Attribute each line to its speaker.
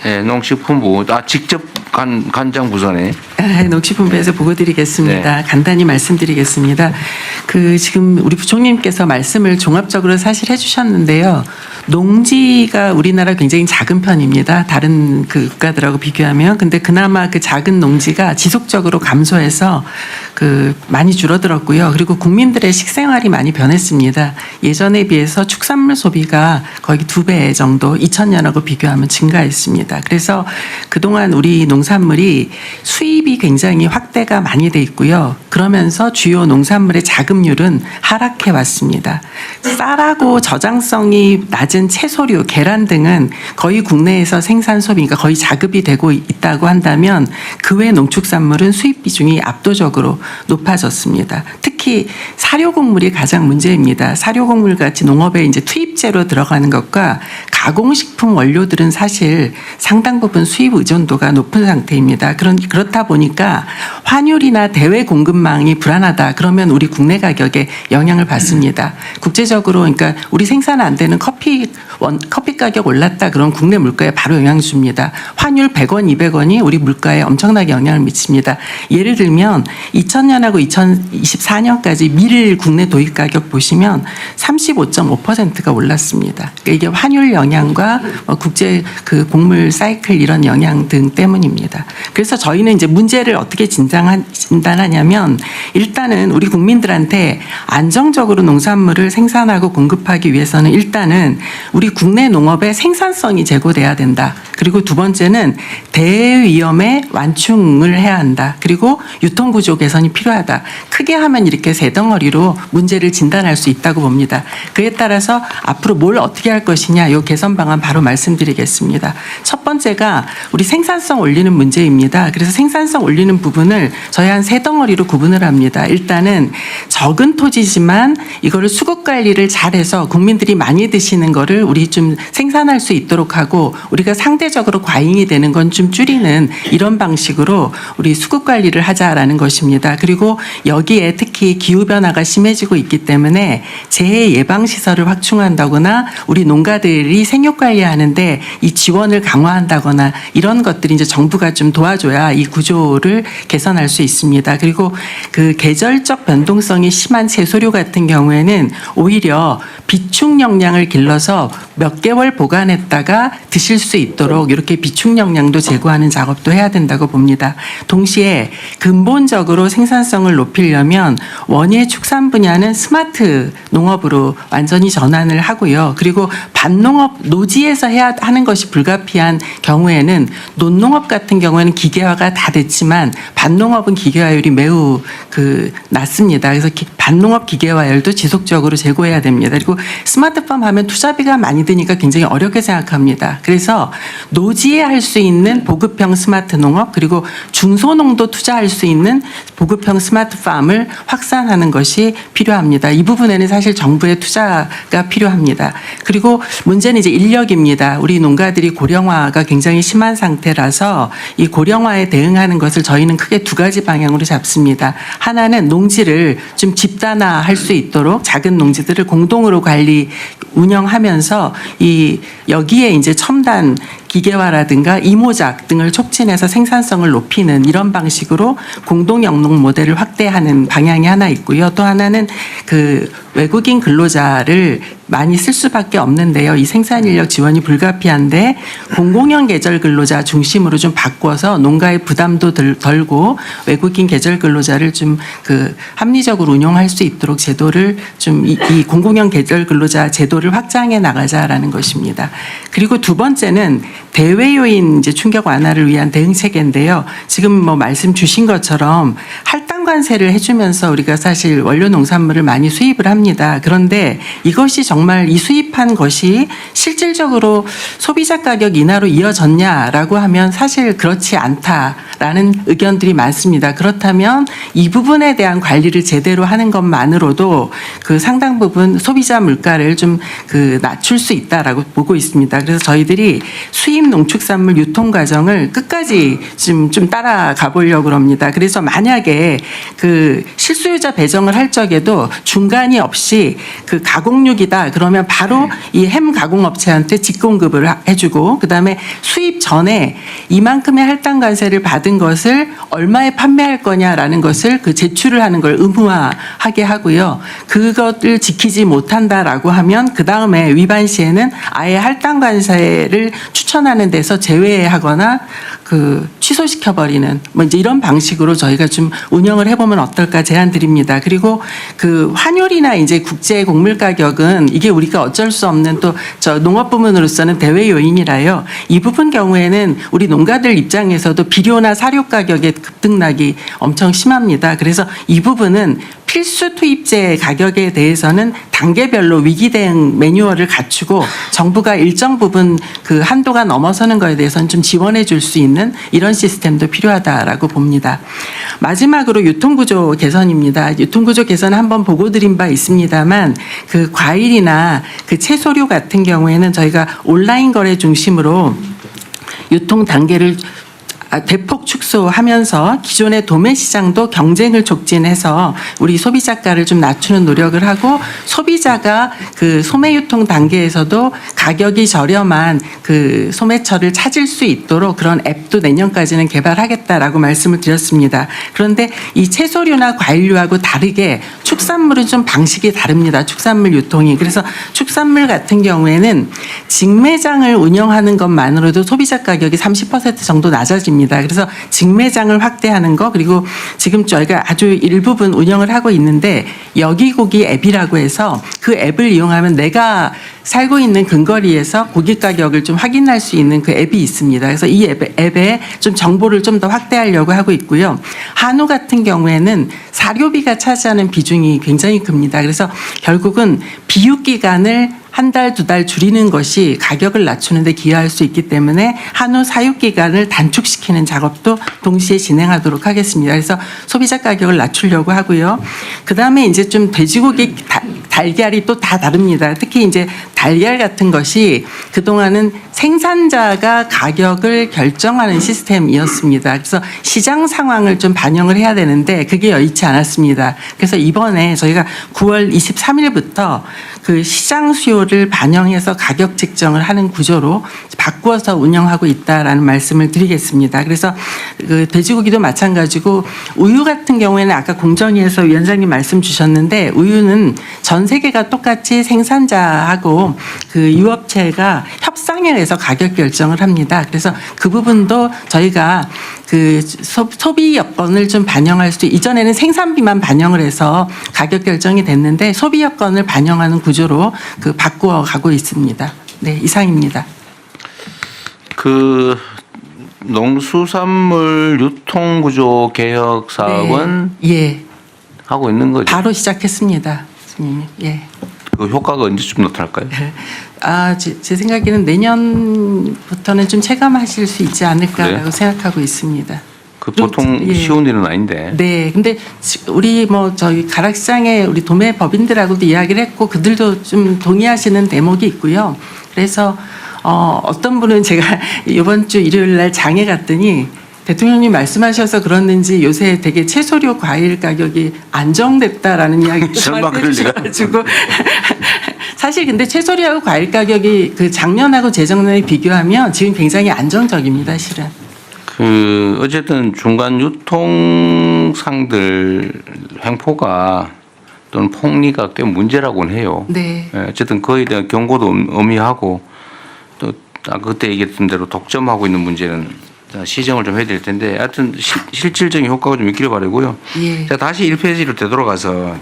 Speaker 1: 네, 농식품부 직접 관장 부서네.
Speaker 2: 농식품부에서 보고 드리겠습니다.
Speaker 1: 네.
Speaker 2: 간단히 말씀드리겠습니다. 지금 우리 부총님께서 말씀을 종합적으로 사실 해주셨는데요. 농지가 우리나라 굉장히 작은 편입니다. 다른 국가들하고 비교하면. 근데 그나마 그 작은 농지가 지속적으로 감소해서 많이 줄어들었고요. 그리고 국민들의 식생활이 많이 변했습니다. 예전에 비해서 축산물 소비가 거의 2배 정도 2000년하고 비교하면 증가했습니다. 그래서 그동안 우리 농산물이 수입이 굉장히 확대가 많이 돼 있고요. 그러면서 주요 농산물의 자급률은 하락해 왔습니다. 쌀하고 저장성이 낮은 채소류, 계란 등은 거의 국내에서 생산 소비, 그러니까 거의 자급이 되고 있다고 한다면 그 외 농축산물은 수입 비중이 압도적으로 높아졌습니다. 특히 사료곡물이 가장 문제입니다. 사료곡물 같이 농업에 이제 투입제로 들어가는 것과 가공식품 원료들은 사실 상당 부분 수입 의존도가 높은 상태입니다. 그렇다 보니까 환율이나 대외 공급망이 불안하다. 그러면 우리 국내 가격에 영향을 받습니다. 국제적으로 그러니까 우리 생산 안 되는 커피 가격 올랐다. 그럼 국내 물가에 바로 영향 줍니다. 환율 100원, 200원이 우리 물가에 엄청나게 영향을 미칩니다. 예를 들면 2000년하고 2024년까지 밀 국내 도입 가격 보시면 35.5%가 올랐습니다. 그러니까 이게 환율 영향과 국제 곡물 사이클 이런 영향 등 때문입니다. 그래서 저희는 이제 문제를 어떻게 진단하냐면 일단은 우리 국민들한테 안정적으로 농산물을 생산하고 공급하기 위해서는 일단은 우리 국내 농업의 생산성이 제고돼야 된다. 그리고 두 번째는 대위험의 완충을 해야 한다. 그리고 유통구조 개선이 필요하다. 크게 하면 이렇게 세 덩어리로 문제를 진단할 수 있다고 봅니다. 그에 따라서 앞으로 뭘 어떻게 할 것이냐 이 개선 방안 바로 말씀드리겠습니다. 첫 번째가 우리 생산성 올리는 문제입니다. 그래서 생산성 올리는 부분을 저희 한 세 덩어리로 구분을 합니다. 일단은 적은 토지지만 이거를 수급 관리를 잘해서 국민들이 많이 드시는 거를 우리 좀 생산할 수 있도록 하고 우리가 상대적으로 과잉이 되는 건 좀 줄이는 이런 방식으로 우리 수급 관리를 하자라는 것입니다. 그리고 여기에 특히 기후변화가 심해지고 있기 때문에 재해 예방 시설을 확충한다거나 우리 농가들이 생육 관리하는데 이 지원을 강화한다거나 이런 것들이 이제 정부가 좀 도와줘야 이 구조를 개선할 수 있습니다. 그리고 계절적 변동성이 심한 채소류 같은 경우에는 오히려 비축 영양을 길러서 몇 개월 보관했다가 드실 수 있도록 이렇게 비축 영양도 제고하는 작업도 해야 된다고 봅니다. 동시에 근본적으로 생산성을 높이려면 원예 축산 분야는 스마트 농업으로 완전히 전환을 하고요. 그리고 밭농업 노지에서 해야 하는 것이 불가피한 경우에는 논농업 같은 경우에는 기계화가 다 됐지만 밭농업은 기계화율이 매우 낮습니다. 그래서 밭농업 기계화율도 지속적으로 제고해야 됩니다. 그리고 스마트팜 하면 투자비가 많이 드니까 굉장히 어렵게 생각합니다. 그래서 노지에 할 수 있는 보급형 스마트 농업 그리고 중소농도 투자할 수 있는 보급형 스마트팜을 확산하는 것이 필요합니다. 이 부분에는 사실 정부의 투자가 필요합니다. 그리고 문제는 이제 인력입니다. 우리 농가들이 고령화가 굉장히 심한 상태라서 이 고령화에 대응하는 것을 저희는 크게 두 가지 방향으로 잡습니다. 하나는 농지를 좀 집단화할 수 있도록 작은 농지들을 공동으로 운영하면서 여기에 이제 첨단 기계화라든가 이모작 등을 촉진해서 생산성을 높이는 이런 방식으로 공동영농 모델을 확대하는 방향이 하나 있고요. 또 하나는 외국인 근로자를 많이 쓸 수밖에 없는데요. 이 생산인력 지원이 불가피한데 공공형 계절 근로자 중심으로 좀 바꿔서 농가의 부담도 덜고 외국인 계절 근로자를 좀 합리적으로 운용할 수 있도록 제도를 좀 이 공공형 계절 근로자 제도를 확장해 나가자라는 것입니다. 그리고 두 번째는 대외 요인 이제 충격 완화를 위한 대응 체계인데요. 지금 말씀 주신 것처럼 할당 관세를 해주면서 우리가 사실 원료 농산물을 많이 수입을 합니다. 그런데 이것이 정말 이 수입한 것이 실질적으로 소비자 가격 인하로 이어졌냐라고 하면 사실 그렇지 않다라는 의견들이 많습니다. 그렇다면 이 부분에 대한 관리를 제대로 하는 것만으로도 상당 부분 소비자 물가를 좀 낮출 수 있다라고 보고 있습니다. 그래서 저희들이 수입 농축산물 유통 과정을 끝까지 좀 따라가 보려고 합니다. 그래서 만약에 그 실소유자 배정을 할 적에도 중간이 없이 그 가공육이다 그러면 바로 이 햄 가공업체한테 직공급을 해주고 그다음에 수입 전에 이만큼의 할당 관세를 받은 것을 얼마에 판매할 거냐라는 것을 그 제출을 하는 걸 의무화하게 하고요. 그것을 지키지 못한다라고 하면 그 다음에 위반 시에는 아예 할당 관세를 추천하는 데서 제외하거나 그 취소시켜 버리는 뭐 이제 이런 방식으로 저희가 좀 운영을 해보면 어떨까 제안 드립니다. 그리고 그 환율이나 이제 국제 곡물 가격은 이게 우리가 어쩔 수 없는 또 저 농업 부문으로서는 대외 요인이라요. 이 부분 경우에는 우리 농가들 입장에서도 비료나 사료 가격의 급등락이 엄청 심합니다. 그래서 이 부분은 필수 투입제 가격에 대해서는 단계별로 위기 대응 매뉴얼을 갖추고 정부가 일정 부분 그 한도가 넘어서는 거에 대해서는 좀 지원해 줄 수 있는 이런 시스템도 필요하다라고 봅니다. 마지막으로 유통구조 개선입니다. 유통구조 개선 한번 보고 드린 바 있습니다만 그 과일이나 그 채소류 같은 경우에는 저희가 온라인 거래 중심으로 유통 단계를 대폭 축소하면서 기존의 도매 시장도 경쟁을 촉진해서 우리 소비자가를 좀 낮추는 노력을 하고 소비자가 그 소매 유통 단계에서도 가격이 저렴한 그 소매처를 찾을 수 있도록 그런 앱도 내년까지는 개발하겠다라고 말씀을 드렸습니다. 그런데 이 채소류나 과일류하고 다르게 축산물은 좀 방식이 다릅니다. 축산물 유통이. 그래서 축산물 같은 경우에는 직매장을 운영하는 것만으로도 소비자 가격이 30% 정도 낮아집니다. 그래서 직매장을 확대하는 거 그리고 지금 저희가 아주 일부분 운영을 하고 있는데 여기고기 앱이라고 해서 그 앱을 이용하면 내가 살고 있는 근거리에서 고기 가격을 좀 확인할 수 있는 그 앱이 있습니다. 그래서 이 앱에 좀 정보를 좀 더 확대하려고 하고 있고요. 한우 같은 경우에는 사료비가 차지하는 비중이 굉장히 큽니다. 그래서 결국은 비육 기간을 한 달, 두 달 줄이는 것이 가격을 낮추는 데 기여할 수 있기 때문에 한우 사육 기간을 단축시키는 작업도 동시에 진행하도록 하겠습니다. 그래서 소비자 가격을 낮추려고 하고요. 그다음에 이제 좀 돼지고기 달걀이 또 다 다릅니다. 특히 이제 달걀 같은 것이 그동안은 생산자가 가격을 결정하는 시스템이었습니다. 그래서 시장 상황을 좀 반영을 해야 되는데 그게 여의치 않았습니다. 그래서 이번에 저희가 9월 23일부터 그 시장 수요를 반영해서 가격 책정을 하는 구조로 바꾸어서 운영하고 있다라는 말씀을 드리겠습니다. 그래서 그 돼지고기도 마찬가지고 우유 같은 경우에는 아까 공정위에서 위원장님 말씀 주셨는데 우유는 전 세계가 똑같이 생산자하고 그 유업체가 협상을 해서 가격 결정을 합니다. 그래서 그 부분도 저희가 그 소비 여건을 좀 반영할 수 이전에는 생산비만 반영을 해서 가격 결정이 됐는데 소비 여건을 반영하는 구조로 그 바꾸어 가고 있습니다. 네, 이상입니다.
Speaker 1: 그 농수산물 유통구조 개혁 사업은
Speaker 2: 네, 예.
Speaker 1: 하고 있는 거죠?
Speaker 2: 바로 시작했습니다. 선생님. 예.
Speaker 1: 그 효과가 언제쯤 나타날까요?
Speaker 2: 제 생각에는 내년부터는 좀 체감하실 수 있지 않을까라고
Speaker 1: 그래요?
Speaker 2: 생각하고 있습니다.
Speaker 1: 그 보통
Speaker 2: 예.
Speaker 1: 쉬운 일은 아닌데.
Speaker 2: 네, 근데 우리 뭐 저희 가락시장의 우리 도매 법인들하고도 이야기를 했고 그들도 좀 동의하시는 대목이 있고요. 그래서 어떤 분은 제가 이번 주 일요일 날 장에 갔더니 대통령님 말씀하셔서 그렇는지 요새 되게 채소류 과일 가격이 안정됐다라는 이야기를
Speaker 1: 설마
Speaker 2: 저한테
Speaker 1: 그럴 리가.
Speaker 2: 해주셔가지고 사실 근데 채소류하고 과일 가격이 그 작년하고 재작년에 비교하면 지금 굉장히 안정적입니다, 실은.
Speaker 1: 그 어쨌든 중간 유통상들 횡포가 또는 폭리가 꽤 문제라고는 해요.
Speaker 2: 네.
Speaker 1: 예, 어쨌든 그에 대한 경고도 엄미하고 또 그때 얘기했던 대로 독점하고 있는 문제는 시정을 좀 해야 될 텐데 하여튼 실질적인 효과가 좀 있기를 바라고요.
Speaker 2: 예.
Speaker 1: 자, 다시 1페이지로 되돌아가서